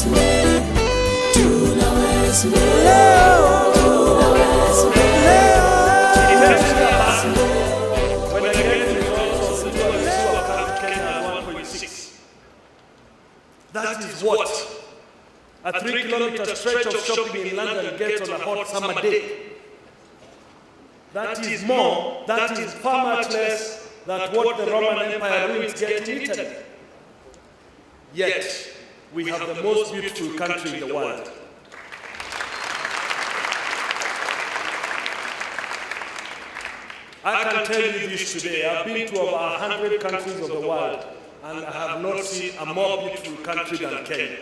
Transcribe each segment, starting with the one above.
When I get the results of the account, Kenya 1.6. That is what a 3-kilometer stretch of shopping in London gets on a hot summer day. That is more, that is far much less than what the Roman Empire ruins get in Italy. Yet, we have the most beautiful country in the world. I can tell you this today, I've been to over 100 countries of the world, and I have not seen a more beautiful country than Kenya.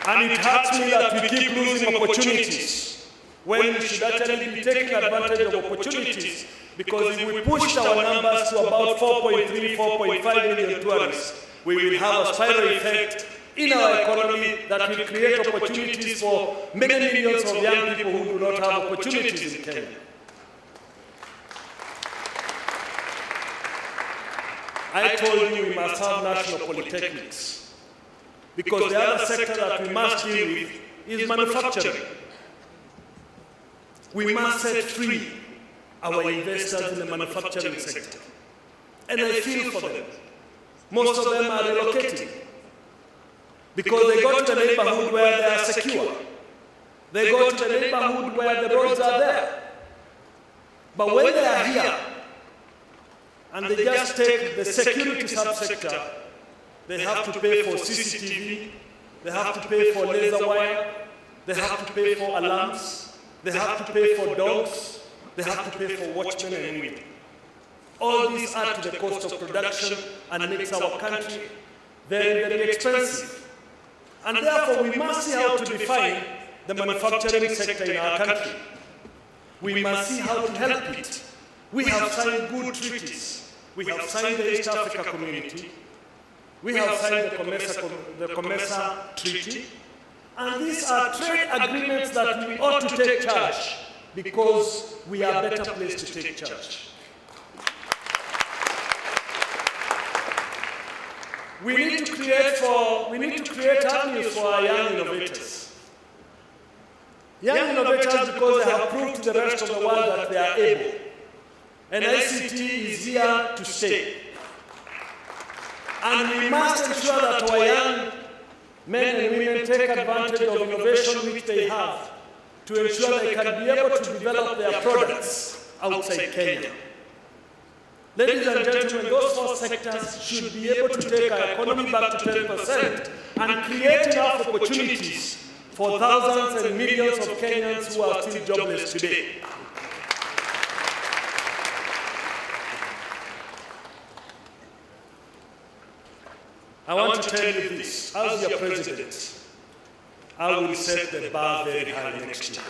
And it hurts me that we keep losing opportunities when we should actually be taking advantage of opportunities, because if we push our numbers to about 4.3, 4.5 million tourists, we will have a spiral effect in our economy that will create opportunities for many millions of young people who do not have opportunities in Kenya. I told you we must have national polytechnics, because the other sector that we must deal with is manufacturing. We must set free our investors in the manufacturing sector. And I feel for them. Most of them are relocating because they go to the neighborhood where they are secure. They go to the neighborhood where the roads are there. But when they are here and they just take the security subsector, they have to pay for CCTV, they have to pay for laser wire, they have to pay for alarms, they have to pay for dogs, they have to pay for watchmen and women. All these add to the cost of production and makes our country very, very expensive. And therefore, we must see how to define the manufacturing sector in our country. We must see how to help it. We have signed good treaties. We have signed the East Africa Community. We have signed the COMESA Treaty. And these are trade agreements that we ought to take charge, because we are better placed to take charge. We need to create avenues for our young innovators. Young innovators, because they have proved to the rest of the world that they are able. And ICT is here to stay. And we must ensure that our young men and women take advantage of innovation which they have, to ensure they can be able to develop their products outside Kenya. Ladies and gentlemen, those four sectors should be able to take our economy back to 10% and create enough opportunities for thousands and millions of Kenyans who are still jobless today. I want to tell you this, as your president, I will set the bar very high next year.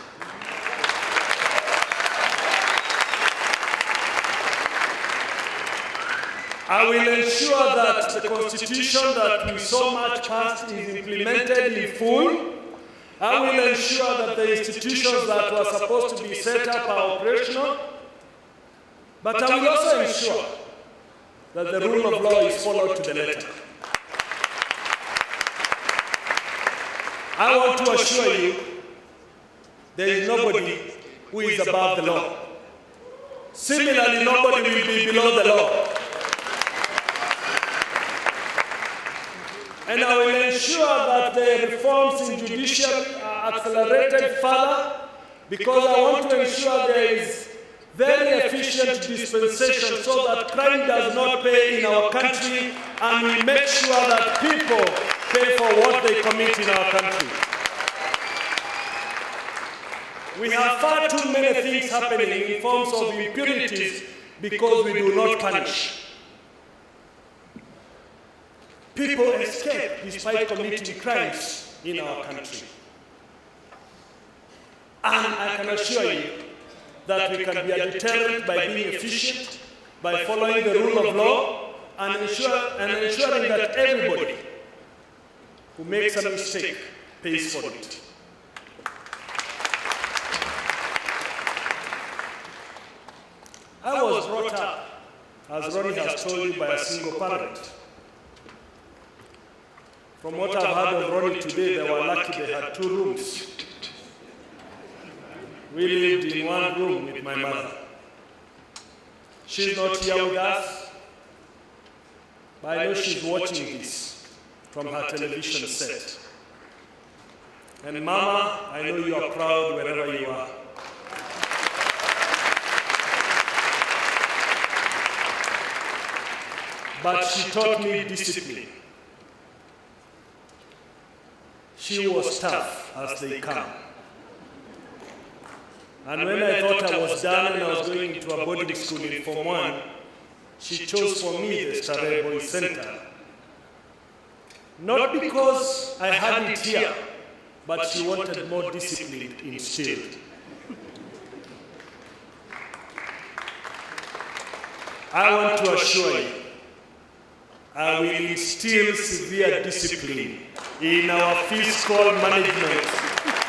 I will ensure that the constitution that we so much passed is implemented in full. I will ensure that the institutions that were supposed to be set up are operational. But I will also ensure that the rule of law is followed to the letter. I want to assure you, there is nobody who is above the law. Similarly, nobody will be below the law. And I will ensure that the reforms in judiciary are accelerated further, because I want to ensure there is very efficient dispensation so that crime does not pay in our country, and we make sure that people pay for what they commit in our country. We have far too many things happening in forms of impunities because we do not punish. People escape despite committing crimes in our country. And I can assure you that we can be a deterrent by being efficient, by following the rule of law, and ensuring that everybody who makes a mistake pays for it. I was brought up, as Ronnie has told you, by a single parent. From what I've heard of Ronnie today, they were lucky they had 2 rooms. We lived in 1 room with my mother. She's not here with us, but I know she's watching this from her television set. And Mama, I know you are proud wherever you are. But she taught me discipline. She was tough as they come. And when I thought I was done and I was going into a boarding school in Form 1, she chose for me the Starehe Boys Center. Not because I had it here, but she wanted more discipline instilled. I want to assure you, I will instill severe discipline in our fiscal management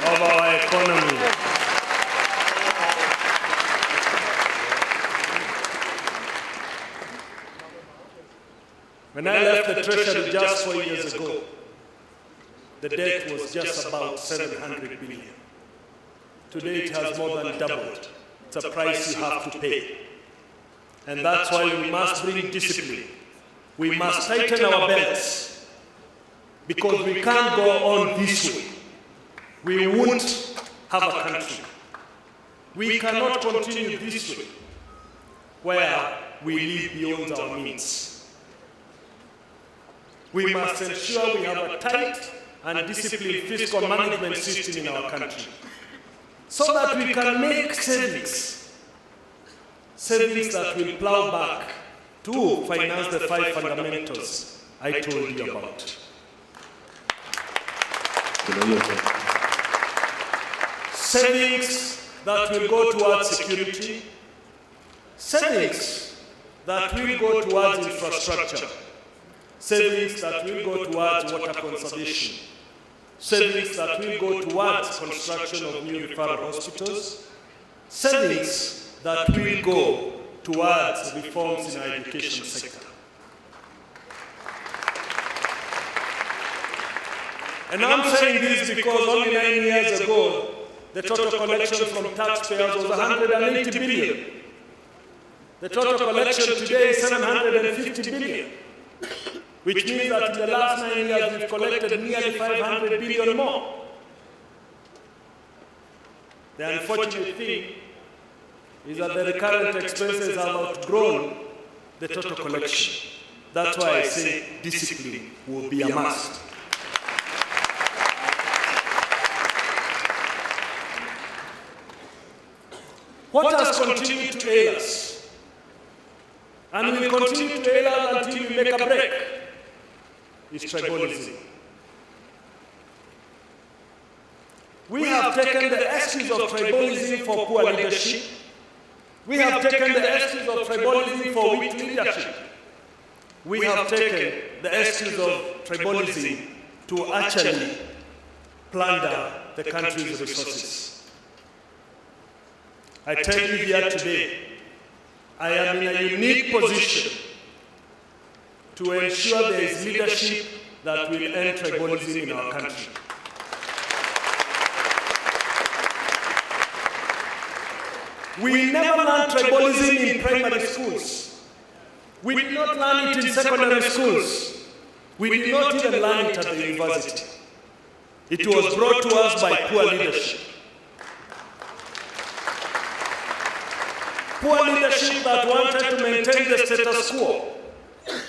of our economy. When I left the Treasury just 4 years ago, the debt was just about 700 billion. Today it has more than doubled. It's a price you have to pay. And that's why we must bring discipline. We must tighten our belts, because we can't go on this way. We won't have a country. We cannot continue this way, where we live beyond our means. We must ensure we have a tight and disciplined fiscal management system in our country, so that we can make savings that will plow back to finance the 5 fundamentals I told you about. Savings that will go towards security, savings that will go towards infrastructure, savings that will go towards water conservation, savings that will go towards construction of new referral hospitals, savings that will go towards reforms in our education sector. And I'm saying this because only 9 years ago, the total collection from taxpayers was 180 billion. The total collection today is 750 billion, which means that in the last 9 years, we've collected nearly 500 billion more. The unfortunate thing is that the recurrent expenses have outgrown the total collection. That's why I say discipline will be a must. What has continued to ail us, and will continue to ail us until we make a break, is tribalism. We have taken the excuse of tribalism for poor leadership. We have taken the excuse of tribalism for weak leadership. We have taken the excuse of tribalism to actually plunder the country's resources. I tell you here today, I am in a unique position to ensure there is leadership that will end tribalism in our country. We never learned tribalism in primary schools. We did not learn it in secondary schools. We did not even learn it at the university. It was brought to us by poor leadership. Poor leadership that wanted to maintain the status quo.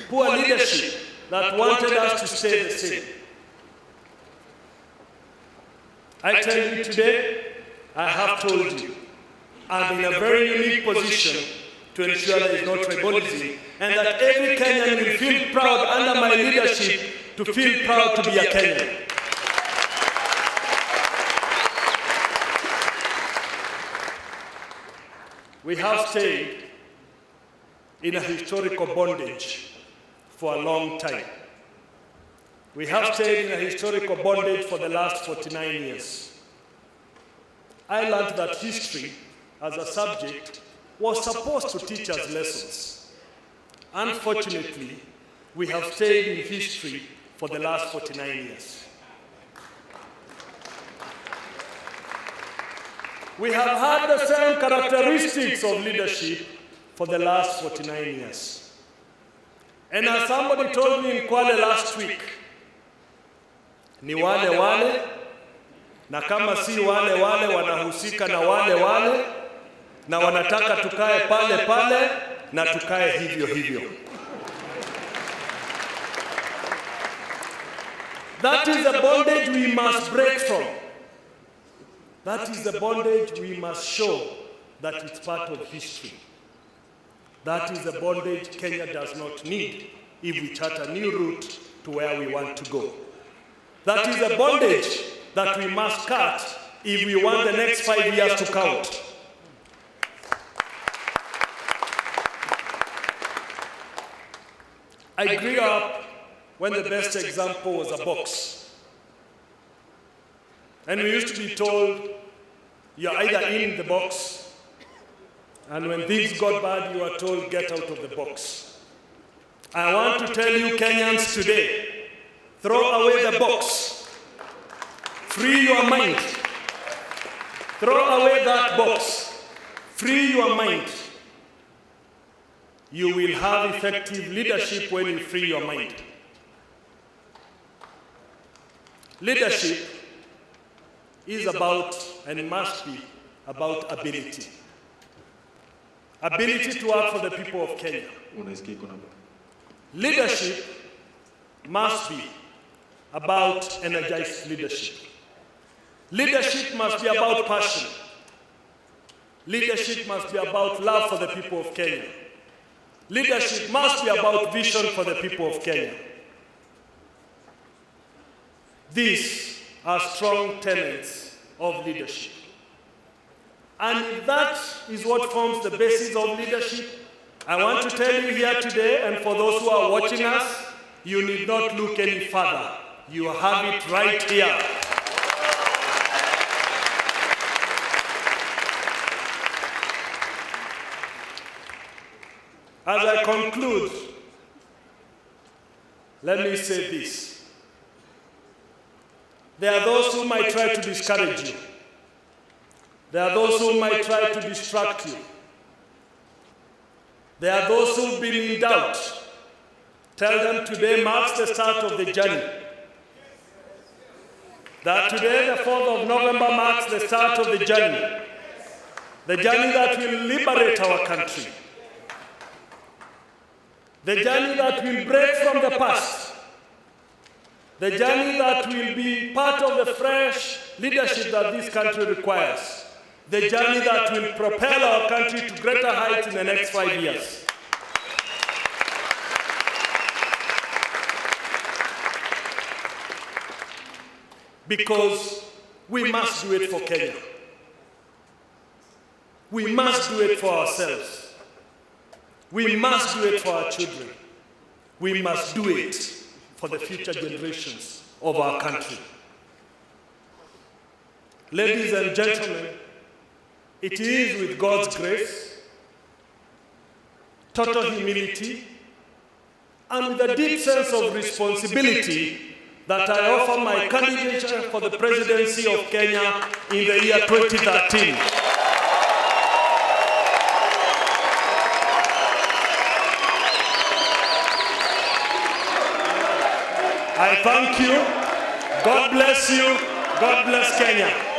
Poor leadership that wanted us to stay the same. I tell you today, I have told you, I'm in a very unique position to ensure there is no tribalism, and that every Kenyan will feel proud under my leadership to feel proud to be a Kenyan. We have stayed in a historical bondage for a long time. We have stayed in a historical bondage for the last 49 years. I learned that history as a subject was supposed to teach us lessons. Unfortunately, we have stayed in history for the last 49 years. We have had the same characteristics of leadership for the last 49 years. And as somebody told me in Kwale last week, ni wale wale, na kama si wale wale wanahusika na wale wale, na wanataka tukae pale pale, na tukae hivyo hivyo. That is the bondage we must break from. That is the bondage we must show that it's part of history. That is the bondage Kenya does not need if we chart a new route to where we want to go. That is the bondage that we must cut if we want the next 5 years to count. I grew up when the best example was a box. And we used to be told, you're either in the box, and when things got bad, you are told, get out of the box. I want to tell you Kenyans today, throw away the box. Free your mind. Throw away that box. Free your mind. You will have effective leadership when you free your mind. Leadership is about, and must be, about ability. Ability to work for the people of Kenya. Leadership must be about energized leadership. Leadership must be about passion. Leadership must be about love for the people of Kenya. Leadership must be about vision for the people of Kenya. These are strong tenets of leadership. And if that is what forms the basis of leadership, I want to tell you here today, and for those who are watching us, you need not look any further. You have it right here. As I conclude, let me say this. There are those who might try to discourage you. There are those who might try to distract you. There are those who've been in doubt. Tell them today marks the start of the journey. That today, the 4th of November, marks the start of the journey. The journey that will liberate our country. The journey that will break from the past. The journey that will be part of the fresh leadership that this country requires. The journey that will propel our country to greater heights in the next 5 years. Because we must do it for Kenya. We must do it for ourselves. We must do it for our children. We must do it for the future generations of our country. Ladies and gentlemen, it is with God's grace, total humility, and with a deep sense of responsibility that I offer my candidature for the presidency of Kenya in the year 2013. I thank you. God bless you. God bless Kenya.